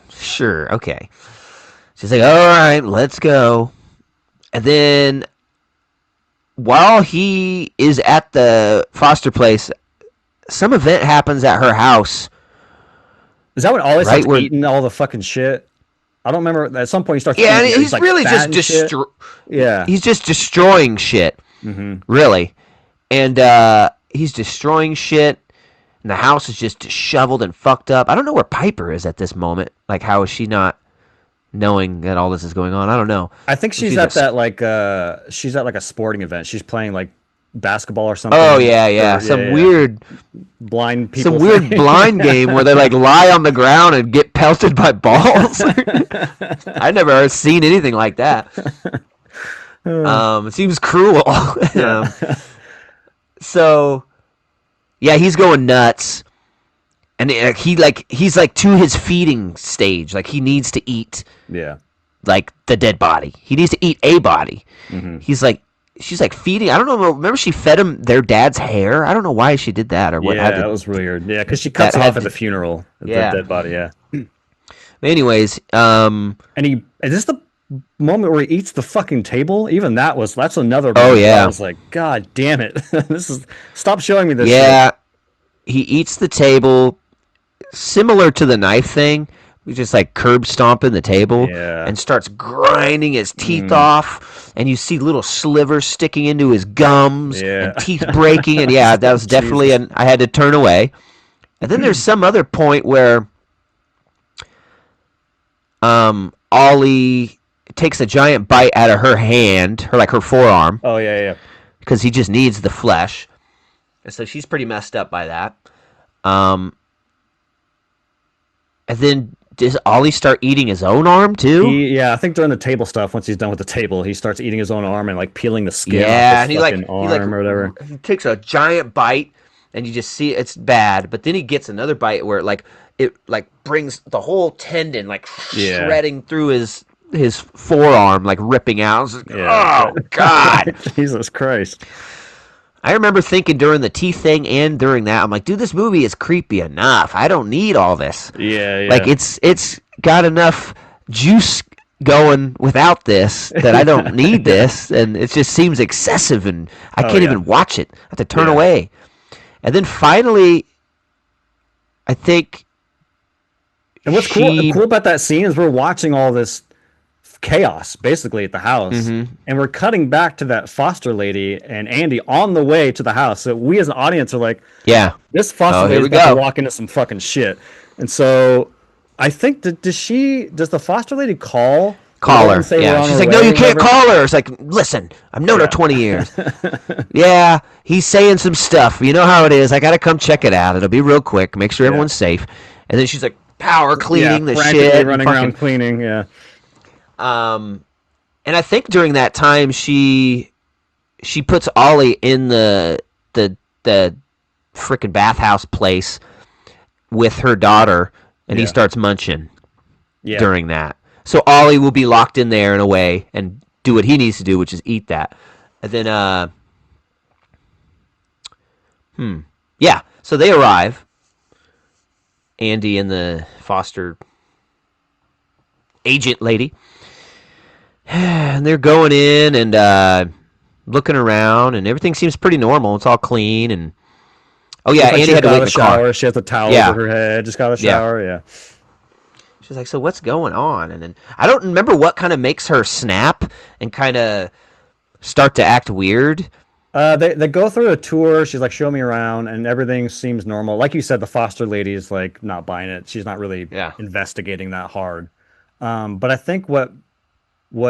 sure, okay. She's like, "All right, let's go." And then while he is at the foster place, some event happens at her house. Is that when Ollie starts eating all the fucking shit? I don't remember. At some point, he starts. Yeah, and he's like really just he's just destroying shit. Really, and he's destroying shit. And the house is just disheveled and fucked up. I don't know where Piper is at this moment. Like, how is she not knowing that all this is going on? I don't know. I think she's at that she's at like a sporting event. She's playing like basketball or something. Oh yeah. Some weird blind people. Some weird blind game where they like lie on the ground and get pelted by balls. I've never seen anything like that. It seems cruel. So yeah, he's going nuts. And he's like to his feeding stage. Like, he needs to eat like the dead body. He needs to eat a body. She's like feeding. I don't know. Remember, she fed him their dad's hair. I don't know why she did that or what. Yeah, that was weird. Yeah, because she cuts off at the funeral. The dead body. Yeah. Anyways, and is this the moment where he eats the fucking table? Even that's another. Oh yeah. I was like, God damn it! Stop showing me this. Yeah. Shit. he eats the table similar to the knife thing. He just like curb stomping the table and starts grinding his teeth off, and you see little slivers sticking into his gums and teeth breaking. And that was definitely I had to turn away. And then there's some other point where Ollie takes a giant bite out of her hand, her forearm. Oh yeah. Because he just needs the flesh, and so she's pretty messed up by that. And then does Ollie start eating his own arm too? I think during the table stuff, once he's done with the table, he starts eating his own arm and like peeling the skin off his fucking arm or whatever. He takes a giant bite, and you just see it's bad. But then he gets another bite where it brings the whole tendon shredding through his forearm, ripping out. Oh God, Jesus Christ! I remember thinking during the teeth thing and during that, I'm like, dude, this movie is creepy enough. I don't need all this. Yeah. It's got enough juice going without this that I don't need this, and it just seems excessive, and I can't even watch it. I have to turn away. And then finally, I think. And what's cool about that scene is we're watching all this chaos basically at the house, and we're cutting back to that foster lady and Andy on the way to the house. So we as an audience are like, this foster lady's about to walk into some fucking shit. And so I think does the foster lady call her? She's like, no, you can't call her. It's like, listen, I've known her 20 years. He's saying some stuff. You know how it is. I gotta come check it out. It'll be real quick. Make sure everyone's safe. And then she's like power cleaning the shit, running around cleaning. And I think during that time she puts Ollie in the frickin' bathhouse place with her daughter, and he starts munching during that. So Ollie will be locked in there in a way and do what he needs to do, which is eat that. And then so they arrive, Andy and the foster agent lady. And they're going in and looking around, and everything seems pretty normal. It's all clean, and Andy had to wait in the shower. car. She has the towel over her head. Just got a shower. She's like, so what's going on? And then I don't remember what kind of makes her snap and kind of start to act weird. They go through a tour. She's like, show me around, and everything seems normal. Like you said, the foster lady is like not buying it. She's not really investigating that hard. But I think what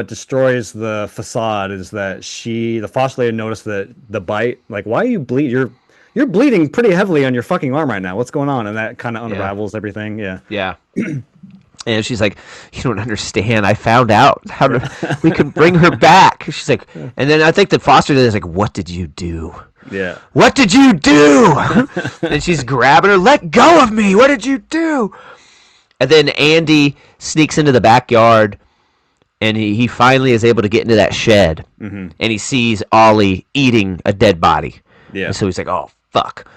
destroys the facade is that the foster lady noticed that the bite, like, why are you bleed? You're bleeding pretty heavily on your fucking arm right now. What's going on? And that kind of unravels everything. Yeah. And she's like, you don't understand. I found out how we can bring her back. She's like, and then I think the foster lady is like, what did you do? Yeah. What did you do? And she's grabbing her. Let go of me. What did you do? And then Andy sneaks into the backyard, and he finally is able to get into that shed, and he sees Ollie eating a dead body. Yeah. And so he's like, oh, fuck.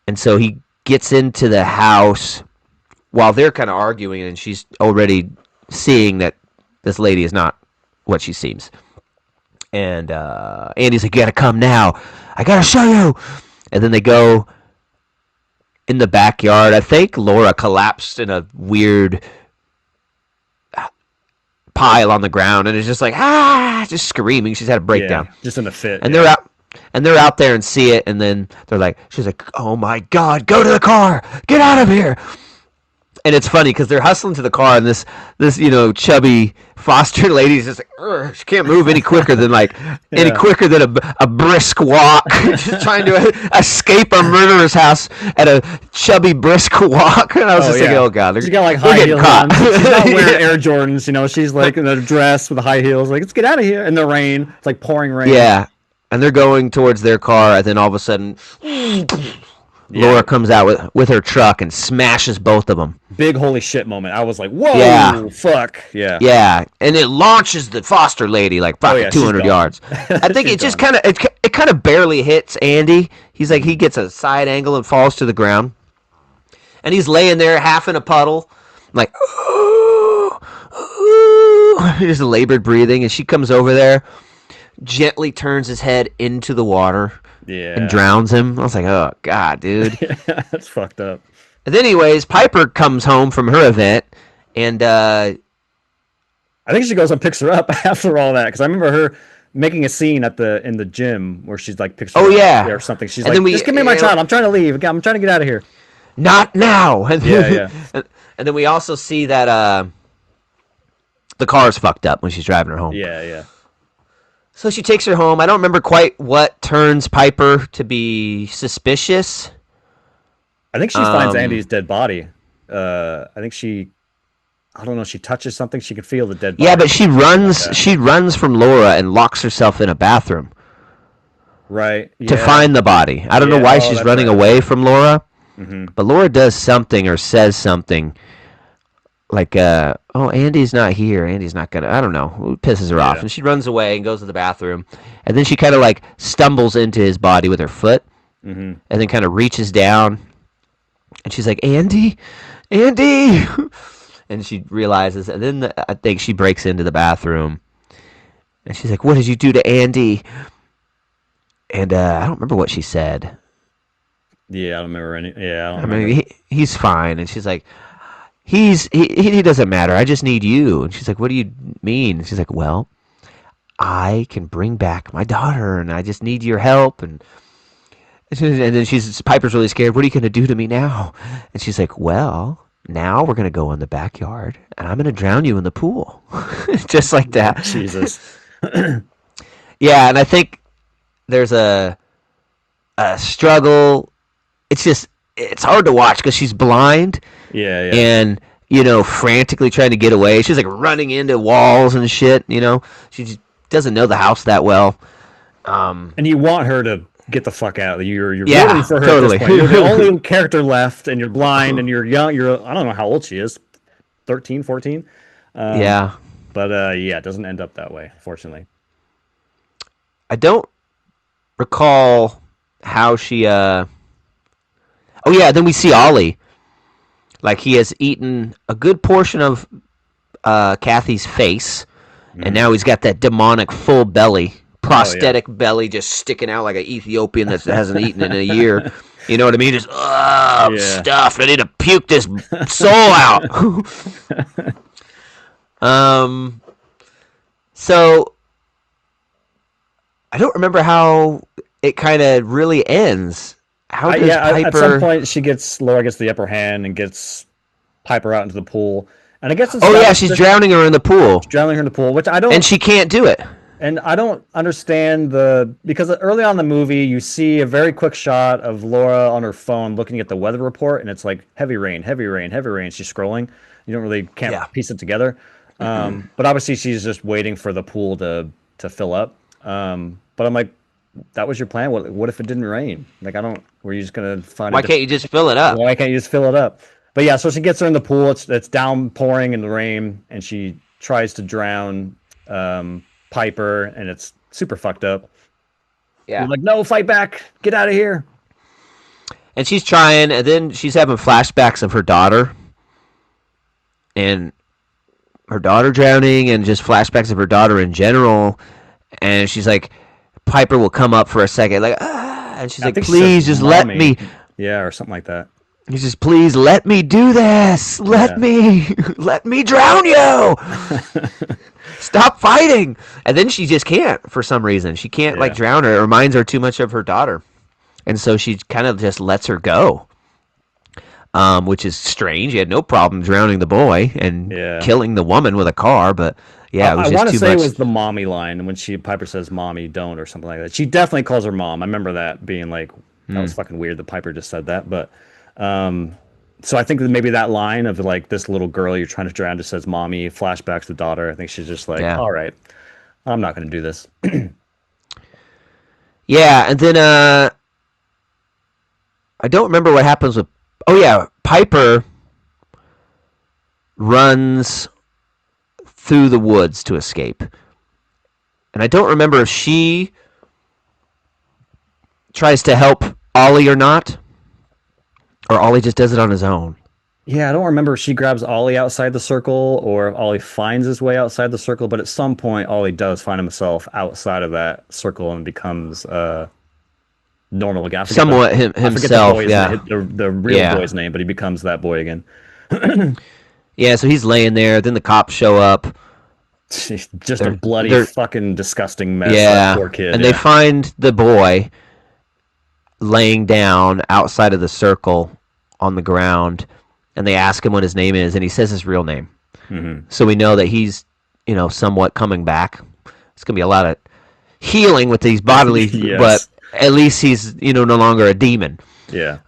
And so he gets into the house while they're kind of arguing, and she's already seeing that this lady is not what she seems. And Andy's like, you gotta come now. I gotta show you. And then they go in the backyard. I think Laura collapsed in a weird pile on the ground and is just like, just screaming. She's had a breakdown. Yeah, just in a fit. And they're out there and see it, and then she's like, oh my God, go to the car. Get out of here. And it's funny because they're hustling to the car, and this chubby foster lady's just like, she can't move any quicker than a brisk walk, just trying to escape a murderer's house at a chubby brisk walk. And I was thinking, oh God, she's got like high heels on. She's not wearing Air Jordans, she's like in a dress with high heels, like, let's get out of here in the rain. It's like pouring rain. Yeah, and they're going towards their car, and then all of a sudden, Laura comes out with her truck and smashes both of them. Big holy shit moment. I was like, whoa, fuck. Yeah. Yeah, and it launches the foster lady like 200 yards. I think it just kind of barely hits Andy. He's like, he gets a side angle and falls to the ground. And he's laying there half in a puddle, like, just labored breathing, and she comes over there, gently turns his head into the water. and Yeah. drowns him. I was like, oh god, dude. That's fucked up. And anyways, Piper comes home from her event, and I think she goes and picks her up after all that because I remember her making a scene at the in the gym where she's like picks her oh up yeah, or something. She's and then like, we "Just give me my child. I'm trying to leave. I'm trying to get out of here." not now. And Yeah, yeah. and then we also see that the car's fucked up when she's driving her home. Yeah, yeah. So she takes her home. I don't remember quite what turns Piper to be suspicious. I think she finds Andy's dead body. I think I don't know, she touches something, she can feel the dead body. Yeah, but she runs. Like She runs from Laura and locks herself in a bathroom right. to Yeah. find the body. I don't know why she's That's running right. away from Laura, Hmm. but Laura does something or says something like, "Oh, Andy's not here. Andy's not gonna." I don't know. It pisses her off, Yeah. and she runs away and goes to the bathroom, and then she kind of like stumbles into his body with her foot, Hmm. and then kind of reaches down, and she's like, "Andy, Andy," and she realizes, and then I think she breaks into the bathroom, and she's like, "What did you do to Andy?" And I don't remember what she said. Yeah, I don't remember any. Yeah, I don't I mean, remember. he's fine, and she's like, he doesn't matter. I just need you. And she's like, what do you mean? And she's like, well, I can bring back my daughter, and I just need your help. And then Piper's really scared. What are you going to do to me now? And she's like, well, now we're going to go in the backyard, and I'm going to drown you in the pool, just like that. Jesus. Yeah, and I think there's a struggle. It's hard to watch because she's blind Yeah, yeah. and frantically trying to get away. She's like running into walls and shit. She just doesn't know the house that well. And you want her to get the fuck out. You're Yeah, rooting for her totally. at this point. You're the only character left, and you're blind, and you're young. I don't know how old she is, 13, 14. Yeah, But yeah, it doesn't end up that way, fortunately. I don't recall how she. Oh yeah, then we see Ollie. Like he has eaten a good portion of Kathy's face, and now he's got that demonic full belly, prosthetic belly, just sticking out like an Ethiopian that hasn't eaten in a year. You know what I mean? Just stuffed. I need to puke this soul out. So I don't remember how it kind of really ends. How does Piper? At some point, Laura gets the upper hand and gets Piper out into the pool. And I guess it's oh yeah, she's drowning her in the pool. Drowning her in the pool, which I don't. And she can't do it. And I don't understand because early on in the movie you see a very quick shot of Laura on her phone looking at the weather report, and it's like heavy rain, heavy rain, heavy rain. She's scrolling. You don't really can't piece it together. But obviously she's just waiting for the pool to fill up. But I'm like, that was your plan. What if it didn't rain? Like were you just gonna find? Why can't you just fill it up? Why can't you just fill it up? But yeah, so she gets her in the pool. It's downpouring in the rain, and she tries to drown Piper, and it's super fucked up. Yeah. You're like, no, fight back, get out of here. And she's trying, and then she's having flashbacks of her daughter, and her daughter drowning, and just flashbacks of her daughter in general. And she's like, Piper will come up for a second, like, and she's like, please just let me. Yeah, or something like that. He's just, please let me do this. Let me drown you. Stop fighting. And then she just can't for some reason. She can't like drown her. It reminds her too much of her daughter. And so she kind of just lets her go. Which is strange. He had no problem drowning the boy and killing the woman with a car, but yeah, it was just too much. I want to say it was the mommy line when Piper says mommy don't or something like that. She definitely calls her mom. I remember that being like, that was fucking weird that Piper just said that, but so I think that maybe that line of like this little girl you're trying to drown just says mommy, flashbacks to daughter. I think she's just like, all right, I'm not going to do this. Yeah, and then I don't remember what happens with. Oh yeah, Piper runs through the woods to escape, and I don't remember if she tries to help Ollie or not. Or Ollie just does it on his own. Yeah, I don't remember if she grabs Ollie outside the circle or if Ollie finds his way outside the circle, but at some point Ollie does find himself outside of that circle and becomes normal guy. Somewhat himself. The real boy's name, but he becomes that boy again. Yeah, so he's laying there. Then the cops show up. Just a bloody, fucking disgusting mess. Yeah, that poor kid. And they find the boy laying down outside of the circle on the ground, and they ask him what his name is, and he says his real name. Mm-hmm. So we know that he's, somewhat coming back. It's gonna be a lot of healing with these bodily, yes. But at least he's, no longer a demon. Yeah.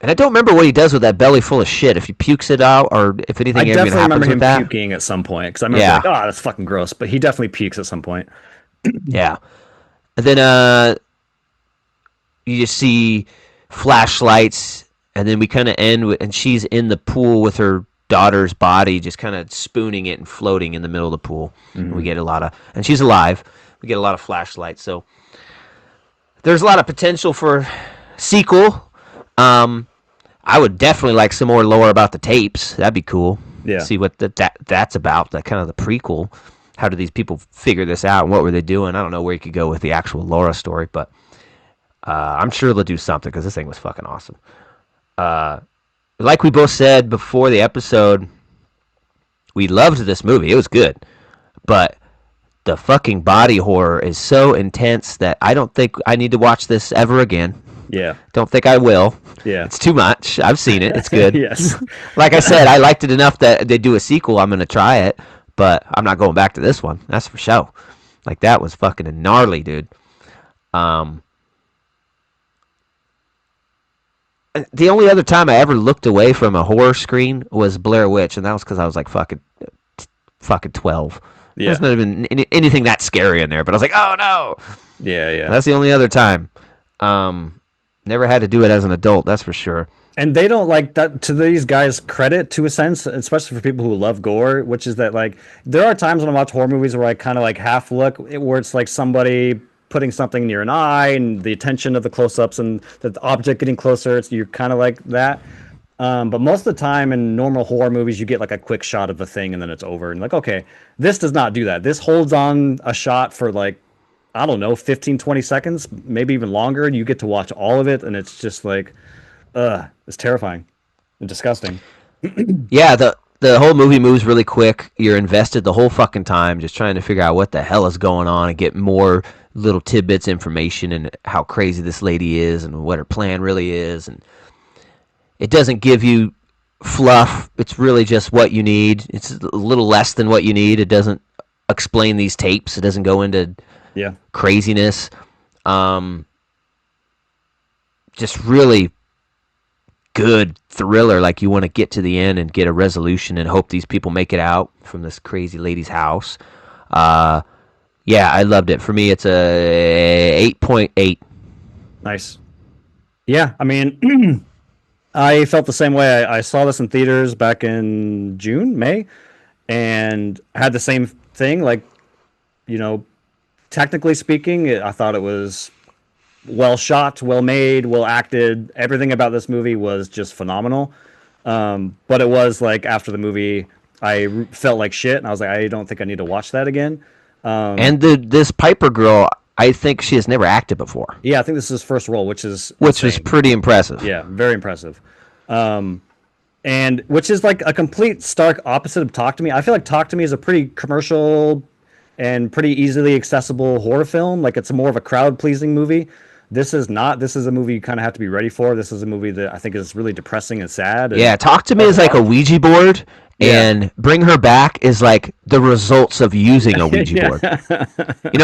And I don't remember what he does with that belly full of shit. If he pukes it out, or if anything even happens with that. I definitely remember him puking at some point, because I remember that's fucking gross. But he definitely pukes at some point. Yeah. And then you just see flashlights, and then we kind of end with, and she's in the pool with her daughter's body, just kind of spooning it and floating in the middle of the pool. Mm-hmm. We get and she's alive. We get a lot of flashlights. So there's a lot of potential for sequel. I would definitely like some more lore about the tapes. That'd be cool. Yeah. See what that's about. That kind of the prequel. How did these people figure this out? And what were they doing? I don't know where you could go with the actual Laura story, but I'm sure they'll do something, because this thing was fucking awesome. Like we both said before the episode, we loved this movie. It was good, but the fucking body horror is so intense that I don't think I need to watch this ever again. Yeah. Don't think I will. Yeah. It's too much. I've seen it. It's good. Yes. Like I said, I liked it enough that they do a sequel. I'm going to try it, but I'm not going back to this one. That's for sure. Like, that was fucking gnarly, dude. The only other time I ever looked away from a horror screen was Blair Witch, and that was because I was like fucking 12. Yeah. There's not even anything that scary in there, but I was like, oh no. Yeah. That's the only other time. Never had to do it as an adult, that's for sure. And they don't, like, that, to these guys' credit, to a sense, especially for people who love gore, which is that, like, there are times when I watch horror movies where I kind of like half look, where it's like somebody putting something near an eye and the attention of the close-ups and the object getting closer. You're kind of like that. But most of the time in normal horror movies, you get like a quick shot of a thing and then it's over. And like, okay, this does not do that. This holds on a shot for like, I don't know, 15, 20 seconds, maybe even longer. And you get to watch all of it. And it's just like, it's terrifying and disgusting. Yeah, the whole movie moves really quick. You're invested the whole fucking time just trying to figure out what the hell is going on and get more little tidbits information and how crazy this lady is and what her plan really is. And it doesn't give you fluff. It's really just what you need. It's a little less than what you need. It doesn't explain these tapes. It doesn't go into craziness. Just really good thriller. Like, you want to get to the end and get a resolution and hope these people make it out from this crazy lady's house. Yeah, I loved it. For me, it's a 8.8. Nice. Yeah, I mean, I felt the same way. I saw this in theaters back in May, and had the same thing. Like, technically speaking, I thought it was well shot, well made, well acted. Everything about this movie was just phenomenal. But it was like, after the movie, I felt like shit, and I was like, I don't think I need to watch that again. And this Piper girl, I think she has never acted before. Yeah, I think this is his first role, which was pretty impressive. Yeah, very impressive. And which is like a complete stark opposite of Talk to Me. I feel like Talk to Me is a pretty commercial and pretty easily accessible horror film. Like, it's more of a crowd-pleasing movie. This is not. This is a movie you kind of have to be ready for. This is a movie that I think is really depressing and sad. Yeah, Talk to Me is like a Ouija board. And Bring Her Back is like the results of using a Ouija board.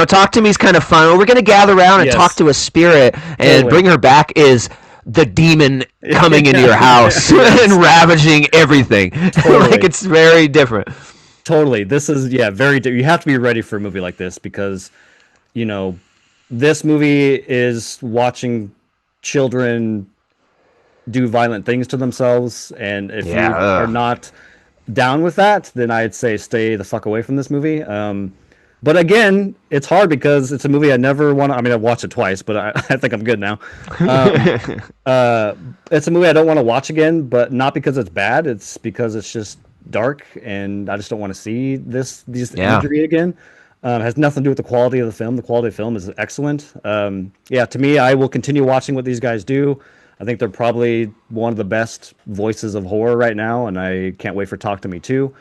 Talk to Me is kind of fun. We're going to gather around and talk to a spirit. And totally. Bring Her Back is the demon coming into your house and ravaging everything. Totally. Like, it's very different. Totally. This is, very different. You have to be ready for a movie like this, because, this movie is watching children do violent things to themselves. And if you are not down with that, then I'd say stay the fuck away from this movie. But again, it's hard because it's a movie I never want to. I mean, I've watched it twice, but I think I'm good now. It's a movie I don't want to watch again, but not because it's bad. It's because it's just dark, and I just don't want to see these imagery again. Has nothing to do with the quality of the film. The quality of the film is excellent. Yeah, to me, I will continue watching what these guys do. I think they're probably one of the best voices of horror right now, and I can't wait for Talk to Me too.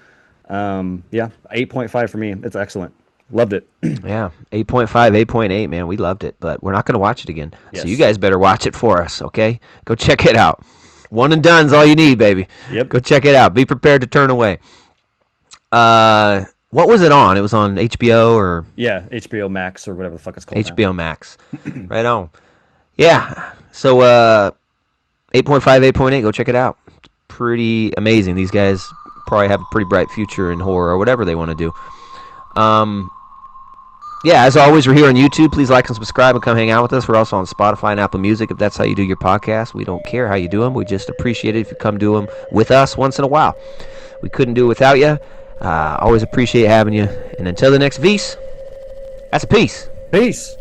Yeah, 8.5 for me. It's excellent. Loved it. Yeah, 8.5, 8.8, man. We loved it, but we're not going to watch it again. Yes. So you guys better watch it for us, okay? Go check it out. One and done's all you need, baby. Yep. Go check it out. Be prepared to turn away. What was it on? It was on HBO or? Yeah, HBO Max or whatever the fuck it's called. HBO Max. Right on. Yeah. So 8.5, 8.8, go check it out. It's pretty amazing. These guys probably have a pretty bright future in horror or whatever they want to do. Yeah, as always, we're here on YouTube. Please like and subscribe and come hang out with us. We're also on Spotify and Apple Music if that's how you do your podcast. We don't care how you do them. We just appreciate it if you come do them with us once in a while. We couldn't do it without you. Always appreciate having you. And until the next V's, that's a peace. Peace.